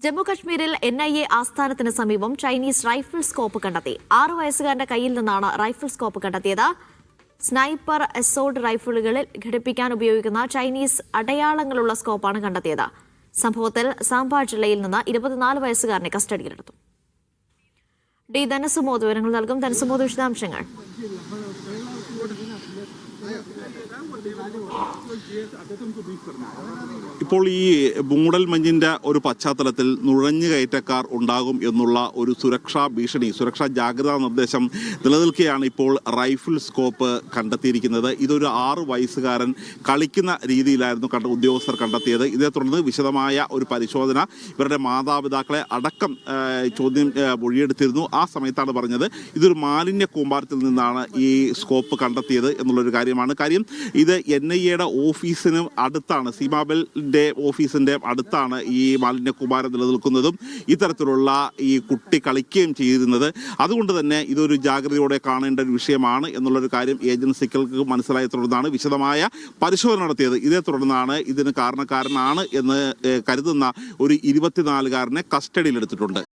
ജമ്മുകശ്മീരിൽ NIA ആസ്ഥാനത്തിന് സമീപം Chinese rifle scope കണ്ടെത്തി. 6 വയസ്സുകാരന്റെ കയ്യിൽ നിന്നാണ് റൈഫിൾ സ്കോപ്പ് കണ്ടെത്തിയത്. സ്നൈപ്പർ അസോൾട്ട് റൈഫിളുകളിൽ ഘടിപ്പിക്കാൻ ഉപയോഗിക്കുന്ന ചൈനീസ് അടയാളങ്ങളുള്ള സ്കോപ്പാണ് കണ്ടെത്തിയത്. സംഭവത്തിൽ സാംബ ജില്ലയിൽ നിന്ന് 24 വയസ്സുകാരനെ കസ്റ്റഡിയിലെടുത്തു. ധനസുമോദ് വിവരങ്ങൾ നൽകും. ധനസുമോദ്, വിശദാംശങ്ങൾ. ഇപ്പോൾ ഈ മൂടൽ മഞ്ഞിന്റെ ഒരു പശ്ചാത്തലത്തിൽ നുഴഞ്ഞുകയറ്റക്കാർ ഉണ്ടാകും എന്നുള്ള ഒരു സുരക്ഷാ ജാഗ്രതാ നിർദ്ദേശം നിലനിൽക്കെയാണ് ഇപ്പോൾ റൈഫിൾ സ്കോപ്പ് കണ്ടെത്തിയിരിക്കുന്നത്. ഇതൊരു 6 വയസ്സുകാരൻ കളിക്കുന്ന രീതിയിലായിരുന്നു ഉദ്യോഗസ്ഥർ കണ്ടെത്തിയത്. ഇതേ തുടർന്ന് വിശദമായ ഒരു പരിശോധന ഇവരുടെ മാതാപിതാക്കളെ അടക്കം മൊഴിയെടുത്തിരുന്നു. ആ സമയത്താണ് പറഞ്ഞത് ഇതൊരു മാലിന്യ കൂമ്പാരത്തിൽ നിന്നാണ് ഈ സ്കോപ്പ് കണ്ടെത്തിയത് എന്നുള്ളൊരു കാര്യമാണ്. കാര്യം ഇത് NIA ഓഫീസിനും അടുത്താണ്, സീമാബലിന്റെ ഓഫീസിന്റെ അടുത്താണ് ഈ മാലിന്യ കൂമ്പാരം നിലനിൽക്കുന്നതും ഇത്തരത്തിലുള്ള ഈ കുട്ടി കളിക്കുകയും ചെയ്യുന്നത്. അതുകൊണ്ട് തന്നെ ഇതൊരു ജാഗ്രതയോടെ കാണേണ്ട ഒരു വിഷയമാണ് എന്നുള്ളൊരു കാര്യം ഏജൻസികൾക്ക് മനസ്സിലായ തുടർന്നാണ് വിശദമായ പരിശോധന നടത്തിയത്. ഇതേ തുടർന്നാണ് ഇതിന് കാരണക്കാരനാണ് എന്ന് കരുതുന്ന ഒരു 24-കാരനെ കസ്റ്റഡിയിലെടുത്തിട്ടുണ്ട്.